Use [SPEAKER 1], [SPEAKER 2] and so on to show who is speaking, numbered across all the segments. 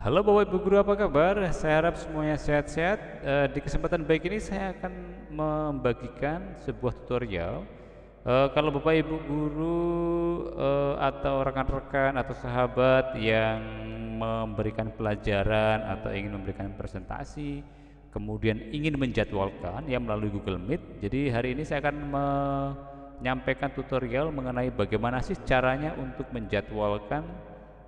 [SPEAKER 1] Halo Bapak Ibu Guru, apa kabar? Saya harap semuanya sehat-sehat. Di kesempatan baik ini saya akan membagikan sebuah tutorial. Kalau Bapak Ibu Guru atau rekan-rekan atau sahabat yang memberikan pelajaran atau ingin memberikan presentasi, kemudian ingin menjadwalkan ya melalui Google Meet. Jadi hari ini saya akan menyampaikan tutorial mengenai bagaimana sih caranya untuk menjadwalkan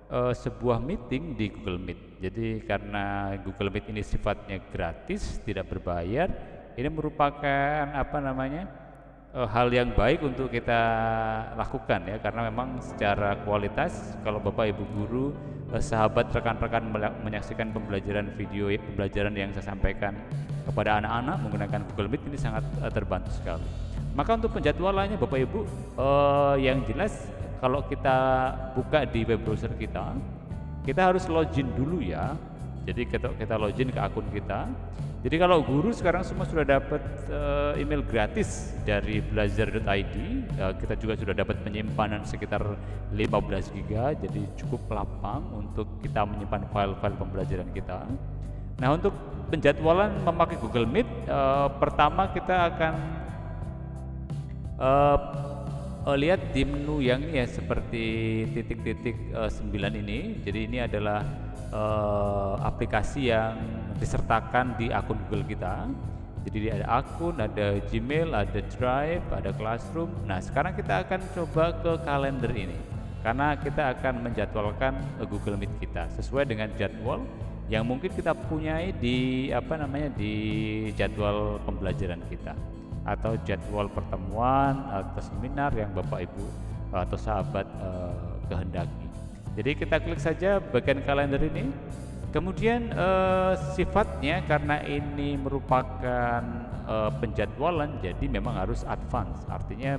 [SPEAKER 1] sebuah meeting di Google Meet. Jadi karena Google Meet ini sifatnya gratis, tidak berbayar, ini merupakan hal yang baik untuk kita lakukan ya, karena memang secara kualitas kalau Bapak Ibu guru, sahabat, rekan-rekan menyaksikan pembelajaran pembelajaran yang saya sampaikan kepada anak-anak menggunakan Google Meet ini sangat terbantu sekali. Maka untuk penjadwalannya Bapak Ibu, yang jelas kalau kita buka di web browser kita harus login dulu ya. Jadi kita login ke akun kita. Jadi kalau guru sekarang semua sudah dapat email gratis dari belajar.id, kita juga sudah dapat penyimpanan sekitar 15 GB, jadi cukup lapang untuk kita menyimpan file-file pembelajaran kita. Nah, untuk penjadwalan memakai Google Meet, pertama kita akan lihat di menu yang ini ya, seperti titik-titik 9 ini. Jadi ini adalah aplikasi yang disertakan di akun Google kita. Jadi ada akun, ada Gmail, ada Drive, ada Classroom. Nah, sekarang kita akan coba ke kalender ini, karena kita akan menjadwalkan Google Meet kita sesuai dengan jadwal yang mungkin kita punyai di di jadwal pembelajaran kita, atau jadwal pertemuan atau seminar yang Bapak Ibu atau sahabat kehendaki. Jadi kita klik saja bagian kalender ini. Kemudian sifatnya karena ini merupakan penjadwalan, jadi memang harus advance, artinya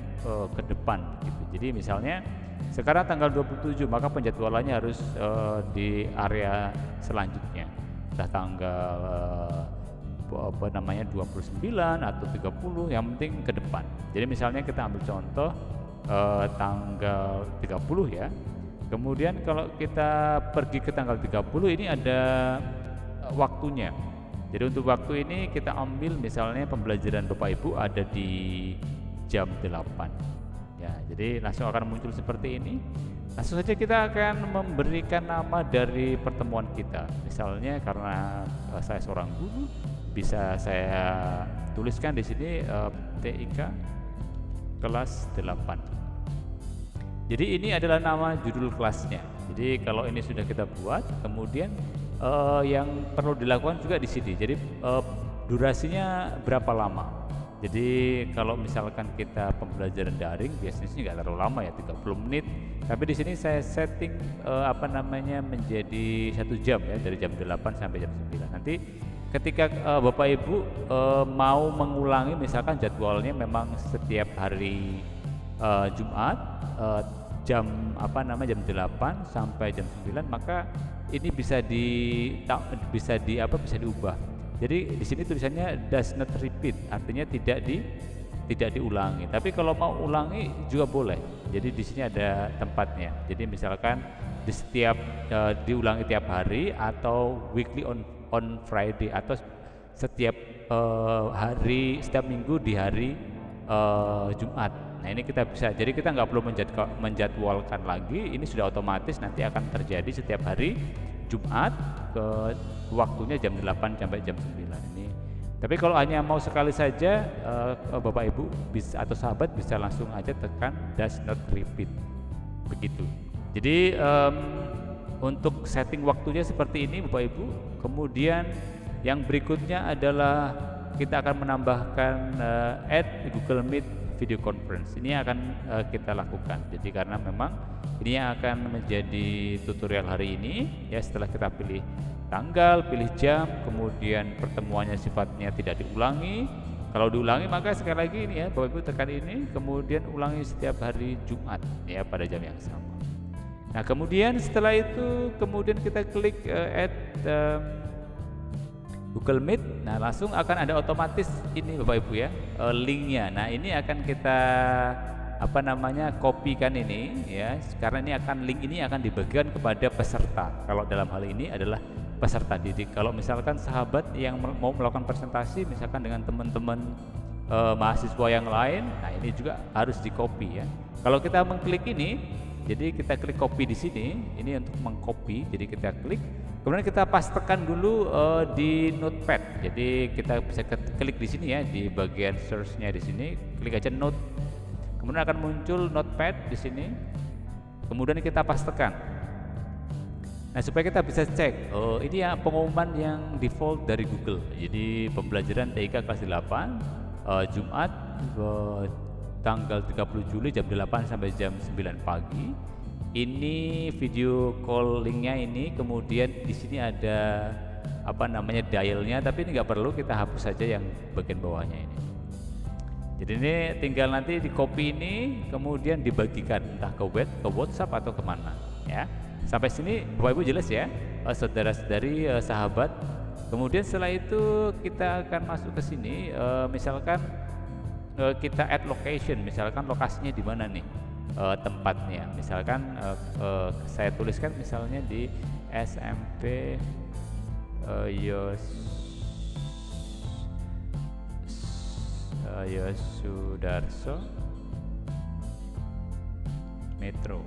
[SPEAKER 1] ke depan gitu. Jadi misalnya sekarang tanggal 27, maka penjadwalannya harus di area selanjutnya, entah tanggal 29 atau 30, yang penting ke depan. Jadi misalnya kita ambil contoh tanggal 30 ya. Kemudian kalau kita pergi ke tanggal 30, ini ada waktunya. Jadi untuk waktu ini kita ambil misalnya pembelajaran Bapak Ibu ada di jam 8. Ya, jadi langsung akan muncul seperti ini. Langsung saja kita akan memberikan nama dari pertemuan kita. Misalnya karena saya seorang guru, bisa saya tuliskan di sini TIK kelas 8. Jadi ini adalah nama judul kelasnya. Jadi kalau ini sudah kita buat, kemudian yang perlu dilakukan juga di sini. Jadi durasinya berapa lama. Jadi kalau misalkan kita pembelajaran daring biasanya nggak terlalu lama ya, 30 menit. Tapi di sini saya setting menjadi 1 jam ya, dari jam 8 sampai jam 9. Nanti ketika Bapak Ibu mau mengulangi, misalkan jadwalnya memang setiap hari Jumat jam jam 8 sampai jam 9, maka ini bisa diubah. Jadi di sini tulisannya does not repeat, artinya tidak diulangi. Tapi kalau mau ulangi juga boleh. Jadi di sini ada tempatnya. Jadi misalkan di setiap diulangi tiap hari, atau weekly on Friday, atau setiap setiap minggu di hari Jumat. Nah, ini kita bisa, jadi kita nggak perlu menjadwalkan lagi, ini sudah otomatis nanti akan terjadi setiap hari Jumat ke waktunya jam 8 sampai jam 9 ini. Tapi kalau hanya mau sekali saja, Bapak Ibu bisa, atau sahabat bisa langsung aja tekan does not repeat, begitu. Jadi untuk setting waktunya seperti ini Bapak Ibu. Kemudian yang berikutnya adalah kita akan menambahkan add Google Meet video conference. Ini akan kita lakukan. Jadi karena memang ini akan menjadi tutorial hari ini ya, setelah kita pilih tanggal, pilih jam, kemudian pertemuannya sifatnya tidak diulangi. Kalau diulangi maka sekali lagi ini ya, Bapak Ibu tekan ini, kemudian ulangi setiap hari Jumat ya pada jam yang sama. Nah, kemudian setelah itu kemudian kita klik add Google Meet. Nah, langsung akan ada otomatis ini Bapak Ibu ya, linknya. Nah, ini akan kita kopikan ini ya, karena link ini akan dibagikan kepada peserta. Kalau dalam hal ini adalah peserta didik. Kalau misalkan sahabat yang mau melakukan presentasi misalkan dengan teman-teman mahasiswa yang lain, nah ini juga harus di copy ya. Kalau kita mengklik ini, jadi kita klik copy di sini, ini untuk mengcopy, jadi kita klik, kemudian kita pastekan dulu di notepad. Jadi kita bisa klik di sini ya, di bagian search-nya di sini, klik aja note, kemudian akan muncul notepad di sini, kemudian kita pastekan. Nah, supaya kita bisa cek, ini ya pengumuman yang default dari Google. Jadi pembelajaran TIK kelas 8 Jumat tanggal 30 Juli jam 8 sampai jam 9 pagi. Ini video call linknya ini, kemudian di sini ada apa namanya dialnya, tapi ini nggak perlu, kita hapus saja yang bagian bawahnya ini. Jadi ini tinggal nanti di copy ini, kemudian dibagikan entah ke web, ke WhatsApp atau kemana ya. Sampai sini Bapak Ibu jelas ya, saudara-saudari, sahabat. Kemudian setelah itu kita akan masuk ke sini, misalkan kita add location, misalkan lokasinya di mana nih tempatnya. Misalkan saya tuliskan misalnya di SMP Yosudarso Metro.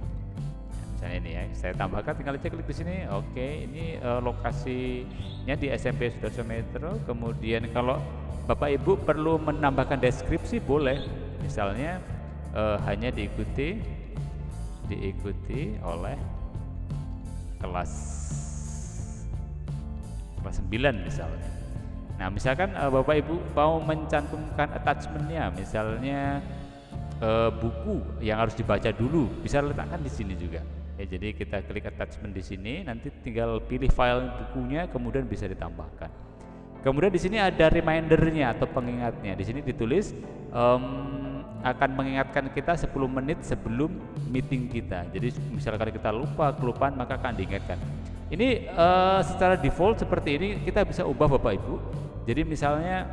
[SPEAKER 1] Misalnya ini ya, saya tambahkan, tinggal aja klik di sini. Oke, ini lokasinya di SMP Sudarso Metro. Kemudian kalau Bapak Ibu perlu menambahkan deskripsi boleh, misalnya hanya diikuti oleh kelas 9 misalnya. Nah, misalkan Bapak Ibu mau mencantumkan attachmentnya, misalnya buku yang harus dibaca dulu, bisa letakkan di sini juga. Ya, jadi kita klik attachment di sini, nanti tinggal pilih file bukunya, kemudian bisa ditambahkan. Kemudian di sini ada remindernya atau pengingatnya. Di sini ditulis akan mengingatkan kita 10 menit sebelum meeting kita. Jadi misalkan kita kelupaan maka akan diingatkan. Ini secara default seperti ini, kita bisa ubah Bapak Ibu. Jadi misalnya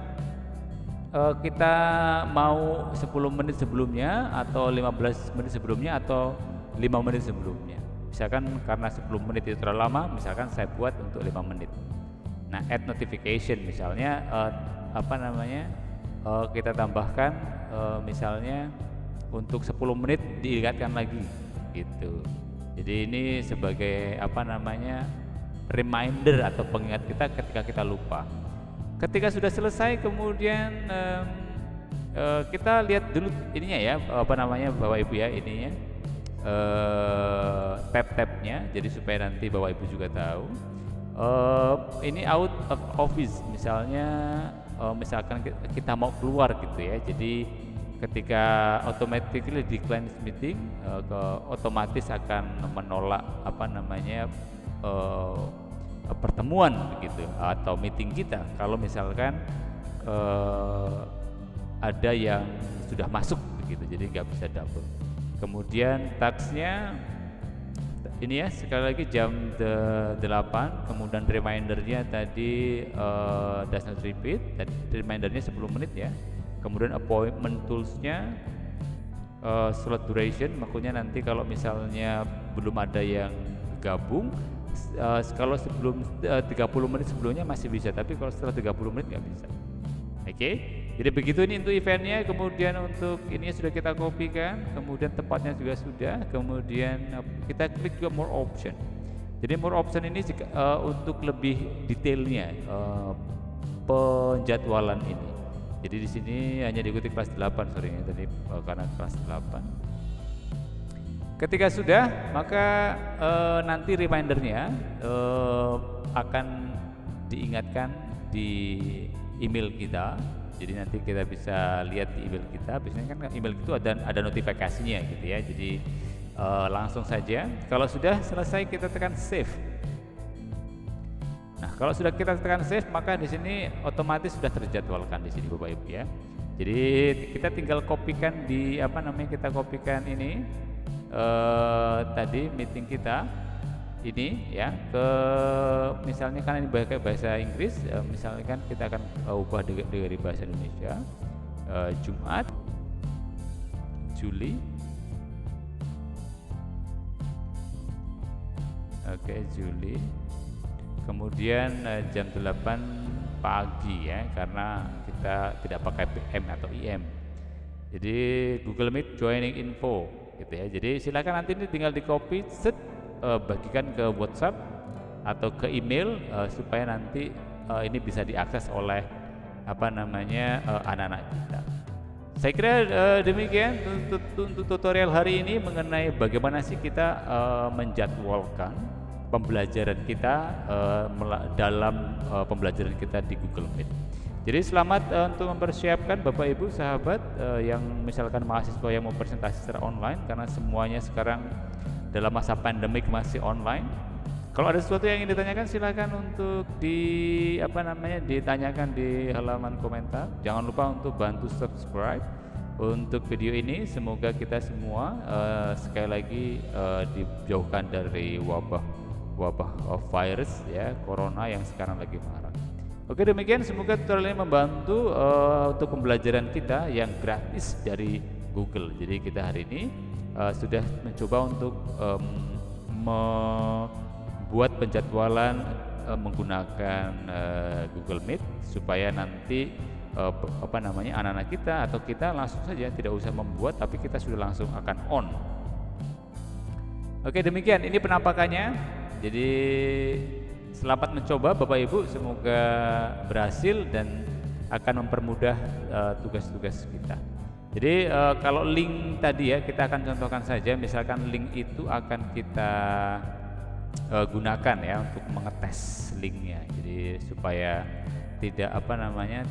[SPEAKER 1] kita mau 10 menit sebelumnya atau 15 menit sebelumnya atau 5 menit sebelumnya. Misalkan karena 10 menit itu terlalu lama, misalkan saya buat untuk 5 menit. Nah, add notification misalnya kita tambahkan misalnya untuk 10 menit diingatkan lagi gitu. Jadi ini sebagai reminder atau pengingat kita ketika kita lupa. Ketika sudah selesai, kemudian kita lihat dulu ininya ya, Bapak Ibu ya, ininya tab-tabnya, jadi supaya nanti Bapak Ibu juga tahu. Ini out of office misalnya, misalkan kita mau keluar gitu ya, jadi ketika automatically decline this meeting, otomatis akan menolak pertemuan begitu atau meeting kita kalau misalkan ada yang sudah masuk begitu, jadi nggak bisa double. Kemudian tasknya ini ya, sekali lagi jam 8, kemudian remindernya tadi does not repeat, dan remindernya 10 menit ya. Kemudian appointment toolsnya slot duration, makanya nanti kalau misalnya belum ada yang gabung, kalau sebelum 30 menit sebelumnya masih bisa, tapi kalau setelah 30 menit nggak bisa. Oke, jadi begitu ini untuk eventnya. Kemudian untuk ini sudah kita kopikan, kemudian tempatnya juga sudah, kemudian kita klik juga more option. Jadi more option ini untuk lebih detailnya penjadwalan ini. Jadi di sini hanya diikuti kelas 8 sorry ya, tadi karena kelas 8. Ketika sudah, maka nanti remindernya akan diingatkan di email kita. Jadi nanti kita bisa lihat di email kita. Biasanya kan email itu ada notifikasinya gitu ya. Jadi langsung saja. Kalau sudah selesai kita tekan save. Nah, kalau sudah kita tekan save, maka di sini otomatis sudah terjadwalkan di sini Bapak Ibu ya. Jadi kita tinggal kopikan kita kopikan ini tadi meeting kita ini ya, ke misalnya kan ini bahasa Inggris, misalnya kan kita akan ubah dari bahasa Indonesia. Jumat Juli, Juli kemudian jam 8 pagi ya, karena kita tidak pakai PM atau IM. Jadi Google Meet joining info gitu ya. Jadi silakan nanti ini tinggal di copy set, bagikan ke WhatsApp atau ke email, supaya nanti ini bisa diakses oleh anak-anak kita. Saya kira demikian untuk tutorial hari ini mengenai bagaimana sih kita menjadwalkan pembelajaran kita dalam pembelajaran kita di Google Meet. Jadi selamat untuk mempersiapkan Bapak Ibu sahabat yang misalkan mahasiswa yang mau presentasi secara online, karena semuanya sekarang dalam masa pandemik masih online. Kalau ada sesuatu yang ingin ditanyakan silakan untuk ditanyakan di halaman komentar. Jangan lupa untuk bantu subscribe untuk video ini. Semoga kita semua sekali lagi dijauhkan dari wabah virus ya, corona yang sekarang lagi marak. Oke, demikian semoga tutorial ini membantu untuk pembelajaran kita yang gratis dari Google. Jadi kita hari ini sudah mencoba untuk membuat penjadwalan menggunakan Google Meet supaya nanti anak-anak kita atau kita langsung saja tidak usah membuat, tapi kita sudah langsung akan on. Oke, demikian ini penampakannya. Jadi selamat mencoba Bapak Ibu, semoga berhasil dan akan mempermudah tugas-tugas kita. Jadi kalau link tadi ya, kita akan contohkan saja, misalkan link itu akan kita gunakan ya untuk mengetes linknya. Jadi supaya tidak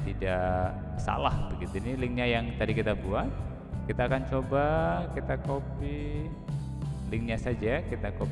[SPEAKER 1] tidak salah begitu. Ini linknya yang tadi kita buat. Kita akan coba kita copy linknya saja, kita copy